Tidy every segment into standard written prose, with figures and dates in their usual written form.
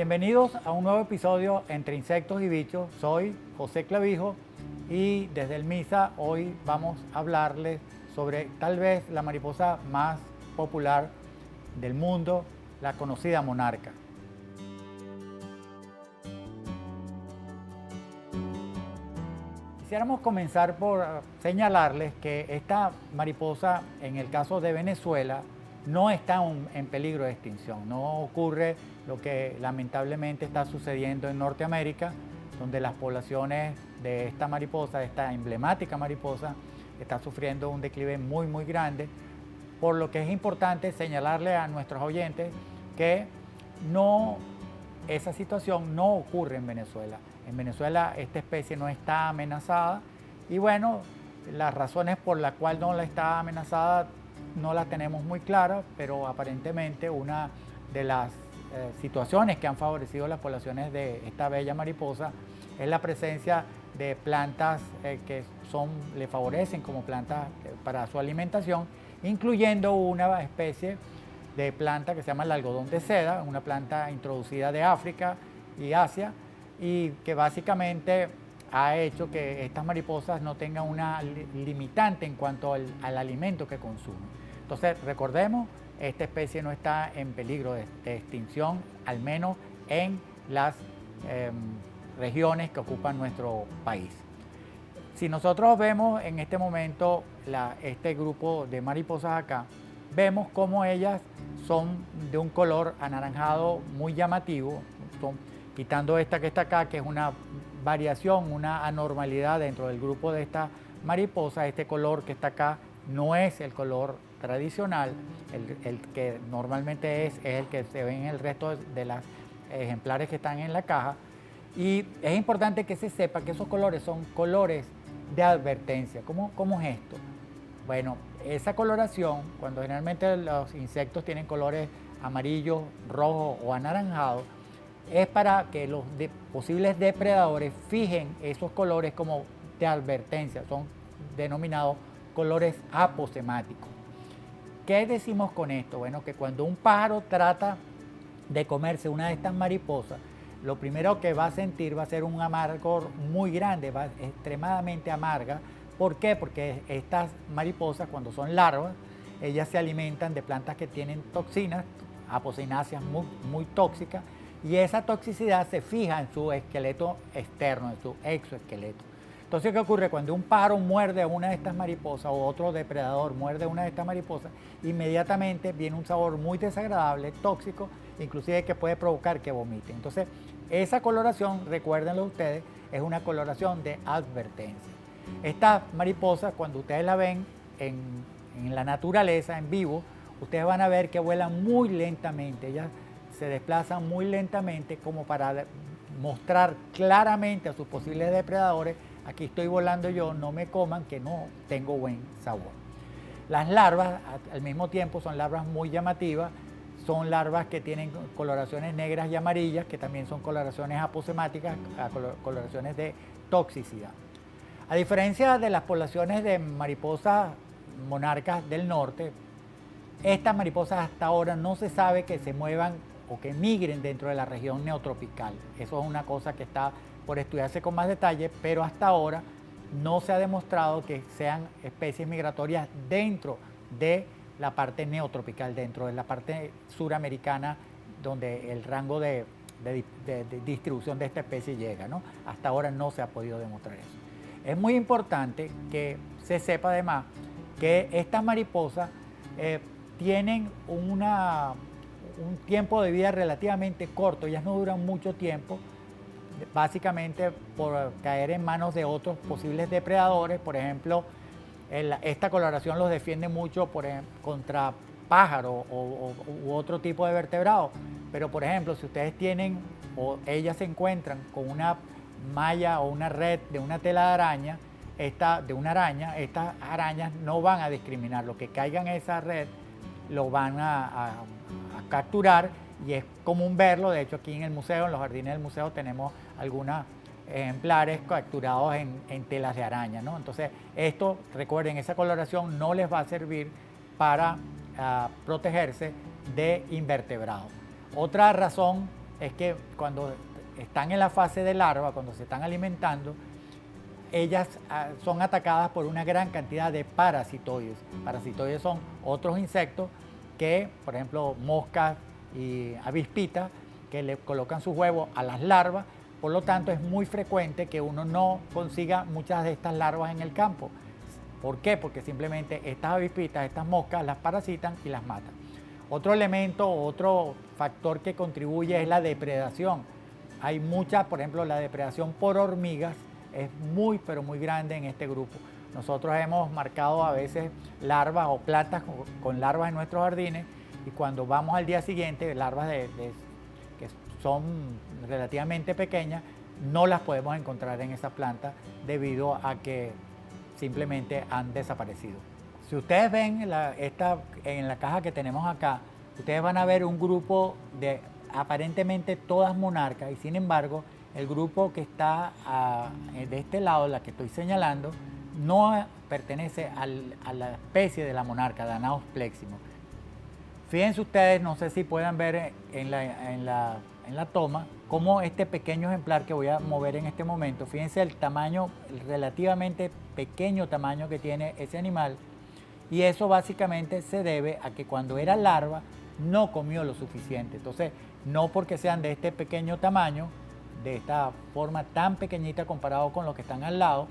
Bienvenidos a un nuevo episodio Entre Insectos y Bichos. Soy José Clavijo y desde el MISA hoy vamos a hablarles sobre tal vez la mariposa más popular del mundo, la conocida monarca. Quisiéramos comenzar por señalarles que esta mariposa, en el caso de Venezuela, no está en peligro de extinción. No ocurre lo que lamentablemente está sucediendo en Norteamérica, donde las poblaciones de esta mariposa, de esta emblemática mariposa, está sufriendo un declive muy grande, por lo que es importante señalarle a nuestros oyentes que esa situación no ocurre en Venezuela. En Venezuela esta especie no está amenazada y bueno, las razones por las cuales no la está amenazada no la tenemos muy clara, pero aparentemente una de las situaciones que han favorecido las poblaciones de esta bella mariposa es la presencia de plantas que le favorecen como plantas para su alimentación, incluyendo una especie de planta que se llama el algodón de seda, una planta introducida de África y Asia, y que básicamente ha hecho que estas mariposas no tengan una limitante en cuanto al alimento que consumen. Entonces, recordemos, esta especie no está en peligro de extinción, al menos en las regiones que ocupan nuestro país. Si nosotros vemos en este momento este grupo de mariposas acá, vemos cómo ellas son de un color anaranjado muy llamativo, quitando esta que está acá, que es una variación, una anormalidad dentro del grupo de esta mariposa. Este color que está acá no es el color tradicional, el que normalmente es el que se ve en el resto de los ejemplares que están en la caja. Y es importante que se sepa que esos colores son colores de advertencia. ¿Cómo es esto? Bueno, esa coloración, cuando generalmente los insectos tienen colores amarillos, rojos o anaranjados, es para que los posibles depredadores fijen esos colores como de advertencia. Son denominados colores aposemáticos. ¿Qué decimos con esto? Bueno, que cuando un pájaro trata de comerse una de estas mariposas, lo primero que va a sentir va a ser un amargor muy grande, extremadamente amarga. ¿Por qué? Porque estas mariposas, cuando son larvas, ellas se alimentan de plantas que tienen toxinas, aposináceas muy tóxicas, y esa toxicidad se fija en su esqueleto externo, en su exoesqueleto. Entonces, ¿qué ocurre? Cuando un pájaro muerde a una de estas mariposas o otro depredador muerde a una de estas mariposas, inmediatamente viene un sabor muy desagradable, tóxico, inclusive que puede provocar que vomiten. Entonces, esa coloración, recuérdenlo ustedes, es una coloración de advertencia. Estas mariposas, cuando ustedes la ven en la naturaleza, en vivo, ustedes van a ver que vuelan muy lentamente. Ellas se desplazan muy lentamente como para mostrar claramente a sus posibles depredadores: aquí estoy volando yo, no me coman, que no tengo buen sabor. Las larvas, al mismo tiempo, son larvas muy llamativas. Son larvas que tienen coloraciones negras y amarillas, que también son coloraciones aposemáticas, coloraciones de toxicidad. A diferencia de las poblaciones de mariposas monarcas del norte, estas mariposas hasta ahora no se sabe que se muevan o que migren dentro de la región neotropical. Eso es una cosa que está por estudiarse con más detalle, pero hasta ahora no se ha demostrado que sean especies migratorias dentro de la parte neotropical, dentro de la parte suramericana, donde el rango de distribución de esta especie llega, ¿no? Hasta ahora no se ha podido demostrar eso. Es muy importante que se sepa además que estas mariposas tienen un tiempo de vida relativamente corto. Ellas no duran mucho tiempo, básicamente por caer en manos de otros posibles depredadores. Por ejemplo, esta coloración los defiende mucho contra pájaros u otro tipo de vertebrados. Pero, por ejemplo, si ustedes tienen o ellas se encuentran con una malla o una red de una tela de araña, estas arañas no van a discriminar. Lo que caiga en esa red lo van a capturar, y es común verlo. De hecho, aquí en el museo, en los jardines del museo, tenemos algunos ejemplares capturados en telas de araña, ¿no? Entonces, esto, recuerden, esa coloración no les va a servir para protegerse de invertebrados. Otra razón es que cuando están en la fase de larva, cuando se están alimentando, ellas son atacadas por una gran cantidad de parasitoides. Parasitoides son otros insectos que, por ejemplo, moscas y avispitas, que le colocan sus huevos a las larvas. Por lo tanto, es muy frecuente que uno no consiga muchas de estas larvas en el campo. ¿Por qué? Porque simplemente estas avispitas, estas moscas, las parasitan y las matan. Otro elemento, otro factor que contribuye es la depredación. Hay mucha, por ejemplo, la depredación por hormigas es muy, pero muy grande en este grupo. Nosotros hemos marcado a veces larvas o plantas con larvas en nuestros jardines, y cuando vamos al día siguiente, larvas que son relativamente pequeñas, no las podemos encontrar en esa planta debido a que simplemente han desaparecido. Si ustedes ven en la caja que tenemos acá, ustedes van a ver un grupo de aparentemente todas monarcas, y sin embargo el grupo que está de este lado, la que estoy señalando, no pertenece a la especie de la monarca, Danaos pleximus. Fíjense ustedes, no sé si puedan ver en la toma, cómo este pequeño ejemplar que voy a mover en este momento, fíjense el tamaño, el relativamente pequeño tamaño que tiene ese animal, y eso básicamente se debe a que cuando era larva no comió lo suficiente. Entonces, no porque sean de este pequeño tamaño, de esta forma tan pequeñita comparado con los que están al lado,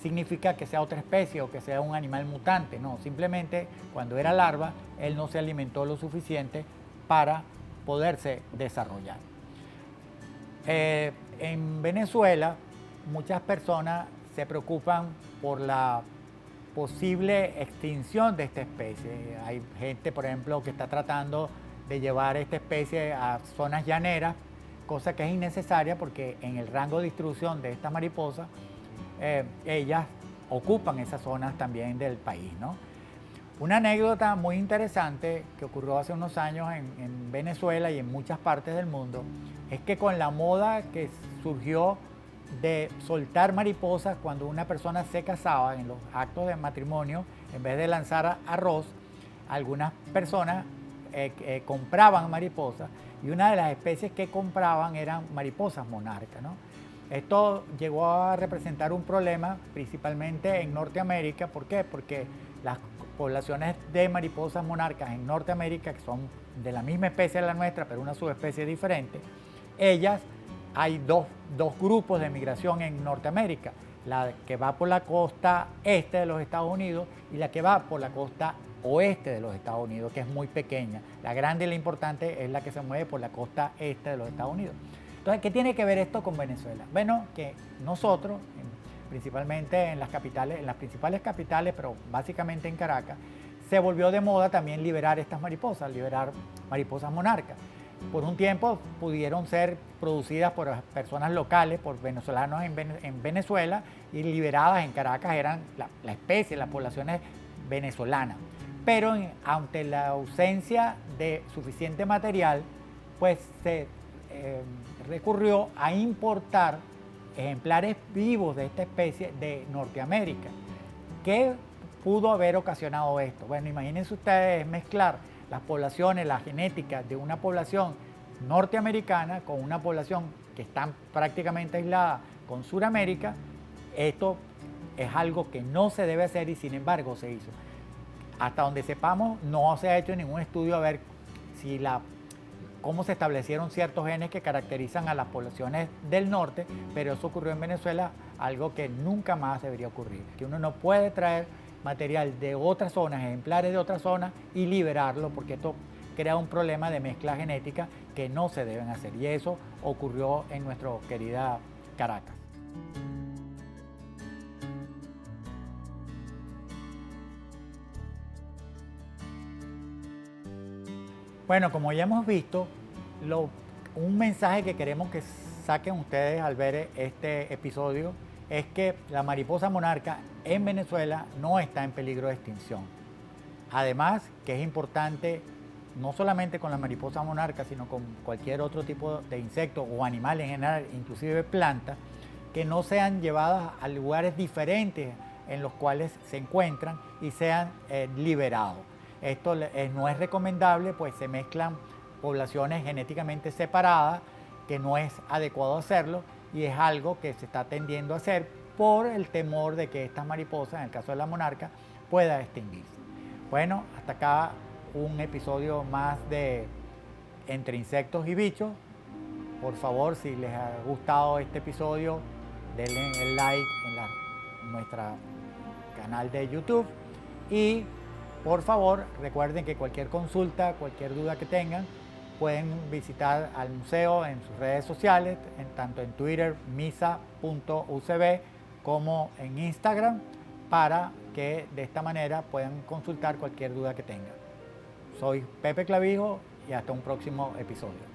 significa que sea otra especie o que sea un animal mutante. No, simplemente cuando era larva, él no se alimentó lo suficiente para poderse desarrollar. En Venezuela, muchas personas se preocupan por la posible extinción de esta especie. Hay gente, por ejemplo, que está tratando de llevar esta especie a zonas llaneras, cosa que es innecesaria porque en el rango de distribución de estas mariposas, ellas ocupan esas zonas también del país, ¿no? Una anécdota muy interesante que ocurrió hace unos años en Venezuela y en muchas partes del mundo es que con la moda que surgió de soltar mariposas cuando una persona se casaba en los actos de matrimonio, en vez de lanzar arroz, algunas personas compraban mariposas, y una de las especies que compraban eran mariposas monarcas, ¿no? Esto llegó a representar un problema principalmente en Norteamérica. ¿Por qué? Porque las poblaciones de mariposas monarcas en Norteamérica, que son de la misma especie de la nuestra, pero una subespecie diferente, hay dos grupos de migración en Norteamérica: la que va por la costa este de los Estados Unidos y la que va por la costa oeste de los Estados Unidos, que es muy pequeña. La grande y la importante es la que se mueve por la costa este de los Estados Unidos. Entonces, ¿qué tiene que ver esto con Venezuela? Bueno, que nosotros, principalmente en las capitales, en las principales capitales, pero básicamente en Caracas, se volvió de moda también liberar estas mariposas, liberar mariposas monarcas. Por un tiempo pudieron ser producidas por personas locales, por venezolanos en Venezuela, y liberadas en Caracas eran la especie, las poblaciones venezolanas. Pero ante la ausencia de suficiente material, pues se recurrió a importar ejemplares vivos de esta especie de Norteamérica. ¿Qué pudo haber ocasionado esto? Bueno, imagínense ustedes mezclar las poblaciones, la genética de una población norteamericana con una población que está prácticamente aislada con Sudamérica. Esto es algo que no se debe hacer y sin embargo se hizo. Hasta donde sepamos, no se ha hecho ningún estudio a ver cómo se establecieron ciertos genes que caracterizan a las poblaciones del norte, pero eso ocurrió en Venezuela, algo que nunca más debería ocurrir, que uno no puede traer material de otras zonas, ejemplares de otras zonas, y liberarlo, porque esto crea un problema de mezcla genética que no se deben hacer, y eso ocurrió en nuestra querida Caracas. Bueno, como ya hemos visto, un mensaje que queremos que saquen ustedes al ver este episodio es que la mariposa monarca en Venezuela no está en peligro de extinción. Además, que es importante, no solamente con la mariposa monarca, sino con cualquier otro tipo de insecto o animal en general, inclusive plantas, que no sean llevadas a lugares diferentes en los cuales se encuentran y sean liberados. Esto no es recomendable, pues se mezclan poblaciones genéticamente separadas que no es adecuado hacerlo y es algo que se está tendiendo a hacer por el temor de que estas mariposas, en el caso de la monarca, pueda extinguirse. Bueno, hasta acá un episodio más de Entre Insectos y Bichos. Por favor, si les ha gustado este episodio, denle el like en nuestro canal de YouTube. Y por favor, recuerden que cualquier consulta, cualquier duda que tengan, pueden visitar al museo en sus redes sociales, tanto en Twitter, misa.ucb, como en Instagram, para que de esta manera puedan consultar cualquier duda que tengan. Soy Pepe Clavijo y hasta un próximo episodio.